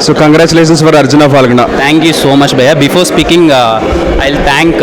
So congratulations for Arjuna Falguna. Thank you so much, Bhaiya. Before speaking, I'll thank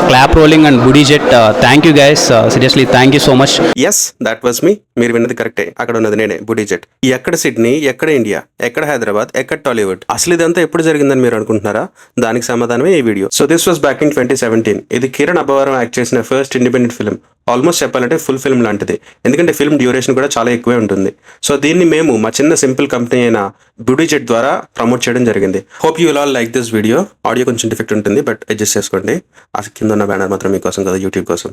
Clap Rolling and Budijet. Thank you guys. Seriously, thank you so much. Yes that was me. మీరు విన్నది కరెక్టే. అక్కడ ఉన్నది నేనే, బుడిజెట్. ఎక్కడ Sydney, ఎక్కడ India, ఎక్కడ హైదరాబాద్, ఎక్కడ టాలీవుడ్. అసలు ఇదంతా ఎప్పుడు జరిగిందని మీరు అనుకుంటున్నారా? దానికి సమాధానమే ఈ video. So this was back in 2017. ఇది కిరణ్ అబ్బవరం యాక్ట్ చేసిన ఫస్ట్ ఇండిపెండెంట్ ఫిల్మ్. ఆల్మోస్ట్ చెప్పాలంటే ఫుల్ ఫిల్మ్ లాంటిది, ఎందుకంటే ఫిల్మ్ డ్యూరేషన్ కూడా చాలా ఎక్కువే ఉంటుంది. సో దీన్ని మేము మా చిన్న సింపుల్ కంపెనీ అయిన బుడిజెట్ ద్వారా ప్రమోట్ చేయడం జరిగింది. Hope you will all like this video. Audio కొంచెం డిఫెక్ట్ ఉంటుంది, బట్ అడ్జస్ట్ చేసుకోండి. ఆ కింద ఉన్న బ్యానర్ మాత్రం మీకోసం కదా, యూట్యూబ్ కోసం.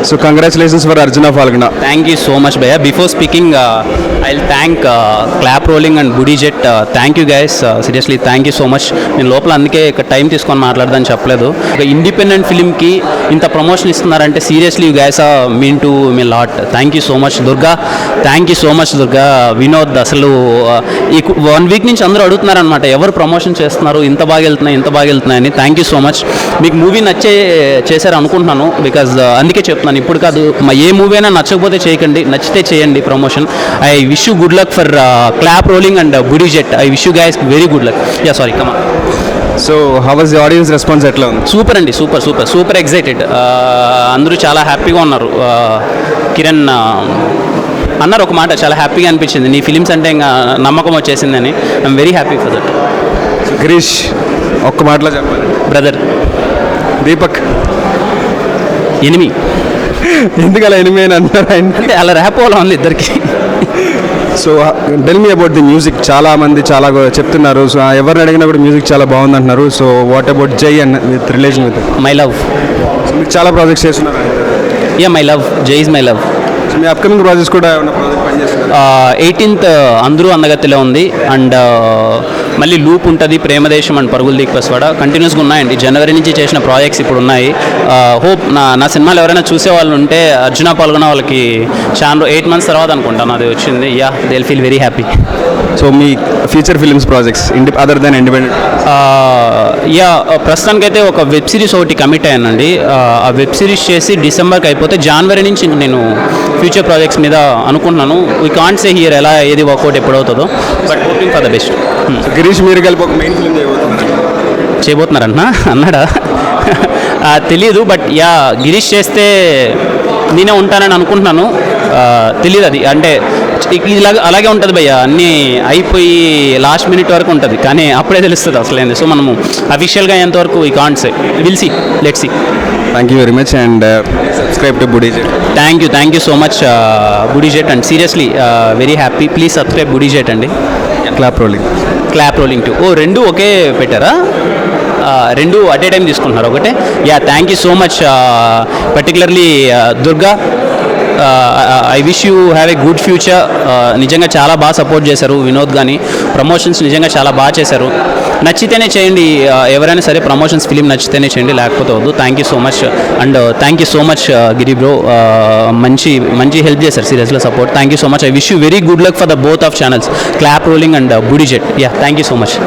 So congratulations for Arjuna Falguna. Thank you so much, Bhaiya. Before speaking, I'll thank Clap Rolling and Budijet. Thank you guys. Seriously, thank you so much. నేను లోపల అందుకే ఇక్కడ టైం తీసుకొని మాట్లాడదని చెప్పలేదు. ఒక ఇండిపెండెంట్ ఫిల్మ్కి ఇంత ప్రమోషన్ ఇస్తున్నారంటే seriously you guys mean to me lot. Thank you so much Durga. Thank you so much Durga. Vinod అసలు ఈ 1 వీక్ నుంచి అందరూ అడుగుతున్నారనమాట, ఎవరు ప్రమోషన్ చేస్తున్నారు, ఇంత బాగా వెళ్తున్నాయని. Thank you so much. మీకు మూవీ చేశారు అనుకుంటున్నాను, బికాజ్ అందుకే చెప్తున్నాను. ఇప్పుడు కాదు, ఏ మూవీ అయినా నచ్చకపోతే చేయకండి, నచ్చితే చేయండి promotion. I wish you good luck for clap rolling and Budget. I wish you guys very good luck. Yeah sorry కమా. So how was the audience response? ఎట్లా ఉంది? సూపర్ అండి, సూపర్ ఎక్సైటెడ్. అందరూ చాలా హ్యాపీగా ఉన్నారు. కిరణ్ అన్నారు ఒక మాట, చాలా హ్యాపీగా అనిపించింది, నీ ఫిలిమ్స్ అంటే ఇంకా నమ్మకం వచ్చేసిందని. I'm very happy for that. Girish ఒక్క మాటలో చెప్పాలి. బ్రదర్. దీపక్ ఎనిమి. ఎందుకు అలా ఎనిమి అని అంటారు? అంటే అలా ర్యాపోలో ఉంది ఇద్దరికి. So tell me about the music. చాలా మంది చాలా చెప్తున్నారు, సో ఎవరిని అడిగినా కూడా మ్యూజిక్ చాలా బాగుంది అంటున్నారు. సో వాట్ అబౌట్ జై and with relation with my love. మీకు చాలా ప్రాజెక్ట్స్ చేస్తున్నారు. యా మై లవ్, జై is my love. So me upcoming projects కూడా ఏమైనా ప్రాజెక్ట్ పనిచేస్తున్నారు? 18th అందరూ అందగతిలో ఉంది, అండ్ మళ్ళీ లూప్ ఉంటుంది, ప్రేమదేశం అండ్ పరుగులు దీపస్వాడ కంటిన్యూస్గా ఉన్నాయండి. జనవరి నుంచి చేసిన ప్రాజెక్ట్స్ ఇప్పుడు ఉన్నాయి. హోప్ నా సినిమాలు ఎవరైనా చూసే వాళ్ళు ఉంటే అర్జున పాల్గొన్న వాళ్ళకి చాలా 8 months తర్వాత అనుకుంటాను అది వచ్చింది. Yeah they will feel very happy. So మీ future films projects other than independent? Yeah ప్రస్తుతానికైతే ఒక వెబ్ సిరీస్ ఒకటి కమిట్ అయ్యానండి. ఆ వెబ్ సిరీస్ చేసి డిసెంబర్కి అయిపోతే జనవరి నుంచి నేను ఫ్యూచర్ ప్రాజెక్ట్స్ మీద అనుకుంటున్నాను. వీ కాంట్ సే హియర్ ఎలా ఏది వర్కౌట్ ఎప్పుడవుతుందో, but hoping for the best. Girish మీరు కలిపి ఒక మెయిన్ ఫిల్మ్ చేయబోతున్నారన్నా అన్నాడా తెలీదు, బట్ యా గిరీష్ చేస్తే నేనే ఉంటానని అనుకుంటున్నాను. తెలియదు అది, అంటే ఇలాగ అలాగే ఉంటుంది భయ్య, అన్నీ అయిపోయి లాస్ట్ మినిట్ వరకు ఉంటుంది, కానీ అప్పుడే తెలుస్తుంది అసలేంది. సో మనము అఫీషియల్గా ఎంతవరకు ఈ can't say, will see, let see. Thank you very much and subscribe to Budget. Thank you so much Budget, and seriously very happy. Please subscribe Budget అండి. క్లాప్ రోలింగ్ 2 రెండు ఒకే పెట్టారా? 2 అట్ ఏ టైం తీసుకుంటున్నారు ఒకటే? Yeah thank you so much. Particularly Durga, I wish you have a good future. నిజంగా చాలా బాగా support చేశారు. వినోద్ కానీ ప్రమోషన్స్ నిజంగా చాలా బాగా చేశారు. నచ్చితేనే చేయండి, ఎవరైనా సరే ప్రమోషన్స్ ఫిలిం నచ్చితేనే చేయండి, లేకపోతే వద్దు. Thank you so much, and thank you so much Giri bro. మంచి హెల్ప్ చేశారు, సీరియస్లో support. Thank you so much. I wish you very good luck for the both of channels, clap rolling and Budget. Yeah thank you so much.